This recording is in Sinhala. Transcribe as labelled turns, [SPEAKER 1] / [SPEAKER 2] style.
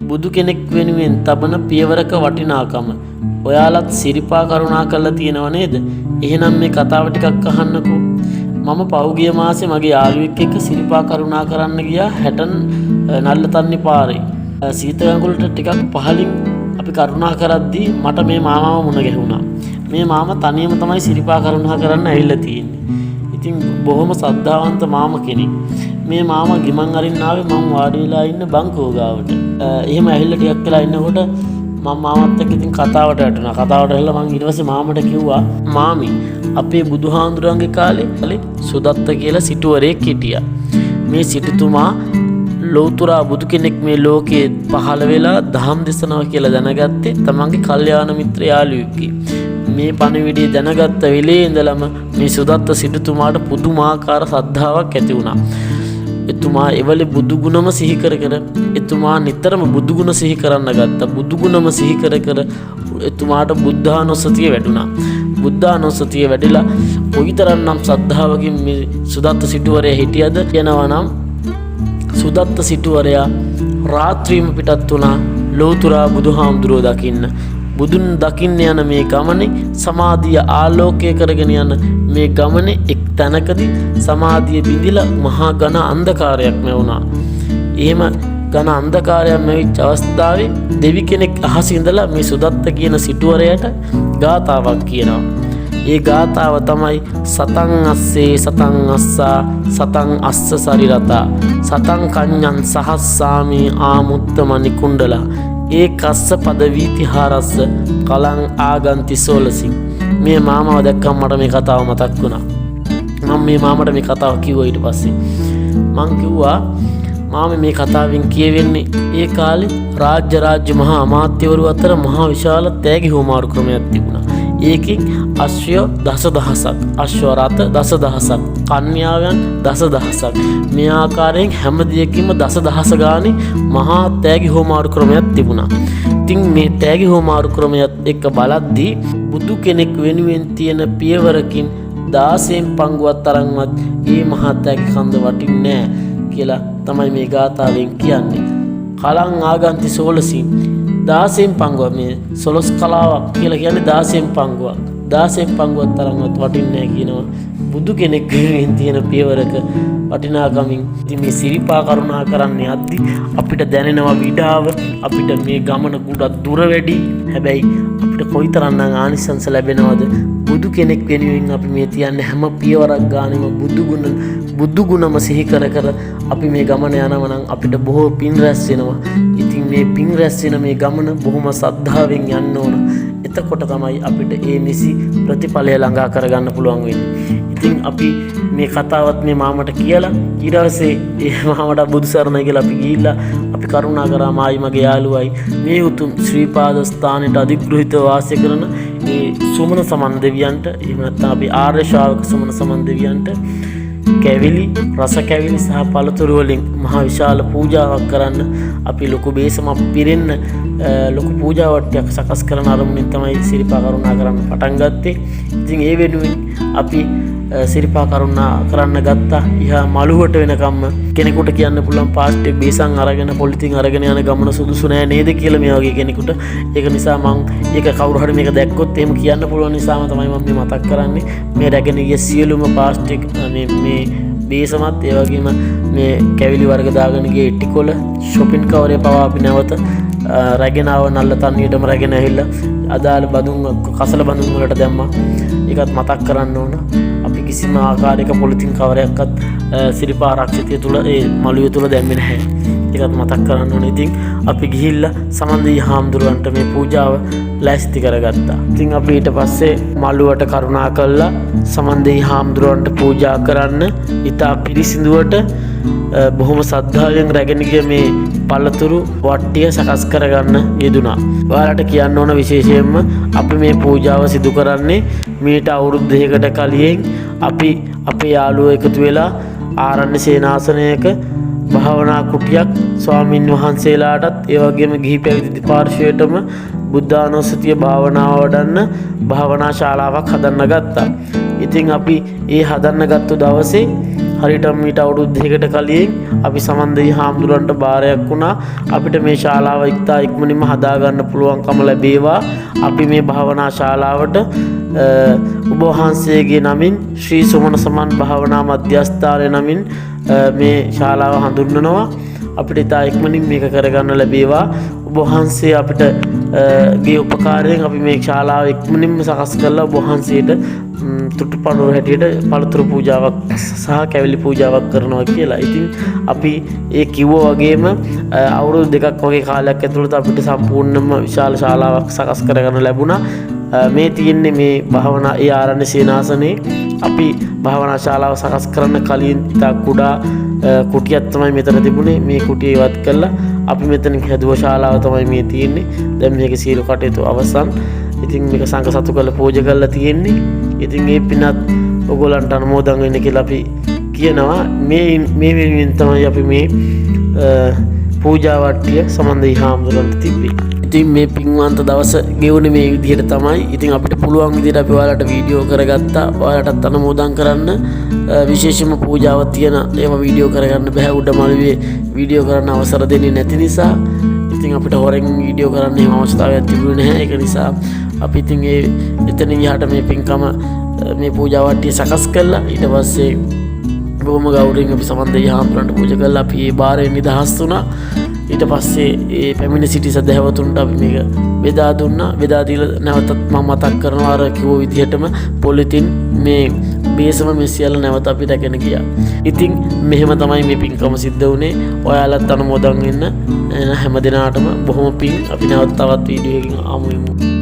[SPEAKER 1] බුදු කෙනෙක් වෙනුවෙන් තබන පියවරක වටිනාකම ඔයාලත් සිරිපා කරුණා කරලා තියෙනව නේද? එහෙනම් මේ කතාව ටිකක් අහන්නකෝ. මම පහුගිය මාසේ මගේ යාළුවෙක් එක්ක සිරිපා කරුණා කරන්න ගියා 60 නල්ලතන්නි පාරේ. සීතගඟුලට ටිකක් පහලින් අපි කරුණා කරද්දී මට මේ මාමාව මුණ ගැහුණා. මේ මාමා තනියම තමයි සිරිපා කරුණා කරන්න ඇවිල්ලා තියෙන්නේ. ඉතින් බොහොම සද්ධාවන්ත මාමා කෙනෙක්. මේ මාමා ගිමන් අරින්න ආවේ මම වාඩි වෙලා ඉන්න බංකුව ගාවට. එහෙම ඇවිල්ලා ටිකක් වෙලා ඉන්නකොට මම මාමත් එක්ක ඉතින් කතාවට වැටුණා. කතාවට ඇවිල්ලා මම ඊට පස්සේ මාමට කිව්වා මාමි අපේ බුදුහාඳුරන්ගේ කාලේ සුදත්ත කියලා සිටුවරයෙක් හිටියා. මේ සිටුතුමා ලෞතුරා බුදු කෙනෙක් මේ ලෝකේ පහළ වෙලා දහම් දෙසනවා කියලා දැනගත්තේ තමන්ගේ කල්යාණ මිත්‍ර යාළුවෙක්ගේ. මේ පණිවිඩය දැනගත්ත වෙලේ ඉඳලම මේ සුදත්ත සිටුතුමාට පුදුමාකාර ශ්‍රද්ධාවක් ඇති වුණා. එතුමා එවලේ බුදු ගුණම සිහි කර කර එතුමා නිතරම බුදු ගුණ සිහි කරන්න ගත්තා. බුදු ගුණම සිහි කර කර එතුමාට බුද්ධානුස්සතිය වැඩුණා. බුද්ධානුස්සතිය වැඩිලා කොයිතරම්නම් ශ්‍රද්ධාවකින් මේ සුදත්ත සිටුවරයා හිටියද කියනවා නම් සුදත්ත සිටුවරයා රාත්‍රියම පිටත් වුණා ලෞතුරා බුදුහාමුදුරුවෝ දකින්න. බුදුන් දකින්න යන මේ ගමනේ සමාධිය ආලෝකය කරගෙන යන මේ ගමනේ එක් තැනකදී සමාධිය බිඳිලා මහා ඝන අන්ධකාරයක් නැවුණා. එහෙම ඝන අන්ධකාරයක් නැවිච්ච අවස්ථාවේ දෙවි කෙනෙක් අහසින් ඉඳලා මේ සුදත්ත කියන සිටුවරයට ගාතාවක් කියනවා. ඒ ගාතාව තමයි සතං අස්සේ සතං අස්සා සතං අස්ස සරිරතා සතං කඤ්ඤං සහස්සාමි ආමුත්තම නිකුණ්ඩලා ඒ කස්ස පද වීතිහාරස්ස කලං ආගන්ති සෝලසින්. මේ මාමාව දැක්කම මට මේ කතාව මතක් වුණා. මම මේ මාමට මේ කතාව කිව්වා. ඊට පස්සේ මං කිව්වා මාමේ මේ කතාවෙන් කියවෙන්නේ ඒ කාලේ රාජ්‍ය මහා අමාත්‍යවරු අතර මහා විශාල තෑගි හුවමාරු ක්‍රමයක් තිබුණා. ඒකෙන් අශ්වය දසදහසක්, අශ්ව රථ දසදහසක්, කන්‍යාවන් දසදහසක්, මේ ආකාරයෙන් හැම දෙයකින්ම දසදහස ගානේ මහා තෑගි හුවමාරු ක්‍රමයක් තිබුණා. ඉතින් මේ තෑගි හුවමාරු ක්‍රමයත් එක්ක බලද්දී බුදු කෙනෙක් වෙනුවෙන් තියෙන පියවරකින් 16න් පංගුවක් තරම්වත් මේ මහා තෑගි කන්ද වටින්නේ නැහැ කියලා තමයි මේ ගාථාවෙන් කියන්නේ. කලං ආගන්ති සෝලසින් 16න් පංගුව මේ සොලොස් කලාවක් කියලා කියන්නේ 16න් පංගුවක්. 16න් පංගුවක් තරම්වත් වටින්නේ නැහැ කියනවා. බුදු කෙනෙක් වෙනුවෙන් තියෙන පියවරක වටිනාකමින් ඉතින් මේ සිරිපා කරුණා කරන්නේ අද්දි අපිට දැනෙනවා විඩාව. අපිට මේ ගමන ගොඩක් දුර වැඩි. හැබැයි අපිට කොයිතරම්නම් ආනිසංස ලැබෙනවද? බුදු කෙනෙක් වෙනුවෙන් අපි මේ තියන්නේ හැම පියවරක් ගානෙම බුදු ගුණම සිහි කර කර අපි මේ ගමන යනවා නම් අපිට බොහෝ පින් රැස් වෙනවා. ඉතින් මේ පින් රැස් වෙන මේ ගමන බොහොම සද්ධාවෙන් යන්න ඕන. එතකොට තමයි අපිට ඒ නිසි ප්‍රතිඵලය ළඟා කරගන්න පුළුවන් වෙන්නේ. ඉතින් අපි මේ කතාවත් මේ මාමට කියලා ඊට පස්සේ ඒ මාමට බුදු සරණයි කියලා අපි ගිහිල්ලා අපි කරුණා කරා මායි මගේ යාළුවයි මේ උතුම් ශ්‍රී පාද ස්ථානෙට අධිග්‍රහිතව වාසය කරන ඒ සුමන සමන් දෙවියන්ට එහෙම නැත්නම් අපි ආර්ය ශ්‍රාවක සුමන සමන් දෙවියන්ට කැවිලි රස කැවිලි සහ පළතුරු වලින් මහා විශාල පූජාවක් කරන්න අපි ලොකු බේසමක් පිරෙන්න ලොකු පූජාවට්ටියක් සකස් කරන අරමුණින් තමයි සිරිපා කරුණා කරන්න පටන් ගත්තේ. ඉතින් ඒ වෙනුවෙන් අපි සිරිපා කරුණා කරන්න ගත්තා. ඉහා මළුවට වෙනකම්ම කෙනෙකුට කියන්න පුළුවන් පාස්ට් එක බේසන් අරගෙන පොලිතින් අරගෙන යන ගමන සුදුසු නෑ නේද කියලා මේ වගේ කෙනෙකුට. ඒක නිසා මම ඒක කවුරු හරි මේක දැක්කොත් එහෙම කියන්න පුළුවන් නිසාම තමයි මම මේ මතක් කරන්නේ. මේ රැගෙන ගිය සියලුම පාස්ට් එක මේ බේසමත් ඒ වගේම මේ කැවිලි වර්ග දාගෙන ගිය ඉටිකොල shopping කවරේ පවා අපි නැවත රැගෙන ආව නල්ලතන්නියටම රැගෙන ඇවිල්ලා අදාළ බඳුන් කසල බඳුන් වලට දැම්මා. ඒකත් මතක් කරන්න ඕන. අපි කිසිම ආකාරයක පොලිතින් කවරයක්වත් සිරිපා ආරක්ෂිතය තුල ඒ මළුවේ තුල දැම්මේ නැහැ. ඒකත් මතක් කරන්න ඕනේ. ඉතින් අපි ගිහිල්ලා සමන්දී හාමුදුරුවන්ට මේ පූජාව ලෑස්ති කරගත්තා. ඉතින් අපි ඊට පස්සේ මළුවට කරුණා කළා සමන්දී හාමුදුරුවන්ට පූජා කරන්න ඉතා පිරිසිදුවට බොහොම සද්ධාවෙන් රැගෙන ගිය මේ පළතුරු වට්ටිය සකස් කරගන්න යෙදුණා. ඔයාලට කියන්න ඕන විශේෂයෙන්ම අපි මේ පූජාව සිදු කරන්නේ මීට අවුරුදු 2කට කලින් අපි අපේ යාළුවෝ එකතු වෙලා ආරණ්‍ය සේනාසනයක භාවනා කුටියක් ස්වාමින් වහන්සේලාටත් ඒ වගේම ගිහි පැවිදි දෙපාර්ශ්වයටම බුද්ධානුස්සතිය භාවනාව වඩන්න භාවනා ශාලාවක් හදන්න ගත්තා. ඉතින් අපි ඒ හදන්න ගත්ත දවසේ හරියට මීට අවුරුදු දෙකකට කලින් අපි සමන්දේ හාමුදුරන්ට බාරයක් වුණා. අපිට මේ ශාලාව ඉක්මනින්ම හදාගන්න පුළුවන්කම ලැබේවා. අපි මේ භාවනා ශාලාවට ඔබ වහන්සේගේ නමින් ශ්‍රී සුමන සමන් භාවනා මධ්‍යස්ථානය නමින් මේ ශාලාව හඳුන්වනවා. අපිට ඉතා ඉක්මනින් මේක කරගන්න ලැබේවා. ඔබ වහන්සේ අපිට ගේ උපකාරයෙන් අපි මේ ශාලාව ඉක්මනින්ම සකස් කරලා ඔබ වහන්සේට තුටුපඬුර හැටියට පළතුරු පූජාවක් සහ කැවිලි පූජාවක් කරනවා කියලා. ඉතින් අපි ඒ කිව්වා වගේම අවුරුදු 2ක් වගේ කාලයක් ඇතුළත අපිට සම්පූර්ණයෙන්ම විශාල ශාලාවක් සකස් කරගන්න ලැබුණා. මේ තියෙන්නේ මේ භාවනා ඒ ආරණ්‍ය සේනාසනේ අපි භාවනා ශාලාව සකස් කරන්න කලින් ඉතා කුඩා කුටියක් තමයි මෙතන තිබුණේ. මේ කුටිය ඉවත් කළා අපි මෙතන හැදුව ශාලාව තමයි මේ තියෙන්නේ. දැන් මේකේ සියලු කටයුතු අවසන්. ඉතින් මේක සංඝ සතු කරලා පූජා කරලා තියෙන්නේ. ඉතින් මේ පිනත් ඔයගොල්ලන්ට අනුමෝදන් වෙන්න කියලා අපි කියනවා. මේ වෙනුවෙන් තමයි අපි මේ පූජා වට්ටිය සමන්දේ හාමුදුරන්ට තිබ්බේ. ඉතින් මේ පින්වන්ත දවස ගෙවුනේ මේ විදිහට තමයි. ඉතින් අපිට පුළුවන් විදිහට අපි ඔයාලට වීඩියෝ කරගත්තා. ඔයාලටත් අනුමෝදන් කරන්න. විශේෂම පූජාවක් තියෙන ඒවා වීඩියෝ කරගන්න බෑ. උඩමළුවේ වීඩියෝ කරන්න අවසර දෙන්නේ නැති නිසා. ඉතින් අපිට හොරෙන් වීඩියෝ කරන්න එහෙම අවස්ථාවක් තිබුණේ නැහැ. ඒක නිසා අපි ඉතින් එතනින් යහට මේ පින්කම මේ පූජා වට්ටිය සකස් කළා. ඊට පස්සේ බොහොම ගෞරවයෙන් අපි සමන්දේ හාමුදුරන්ට පූජා කළා. අපි ඒ බාරයෙන් නිදහස් වුණා. ඊට පස්සේ ඒ පැමිණ සිටි සදහැවතුන්ට අපි මේක බෙදා දුන්නා. බෙදා දීලා නැවතත් මම මතක් කරනවා අර කිව්ව විදිහටම පොලිතින් මේ බේසම මේ සියල්ල නැවත අපි රැගෙන ගියා. ඉතින් මෙහෙම තමයි මේ පින්කම සිද්ධ වුණේ. ඔයාලත් අනුමෝදන් වෙන්න හැම දිනාටම බොහොම පිං. අපි නැවත තවත් වීඩියෝ එකකින් ආමු.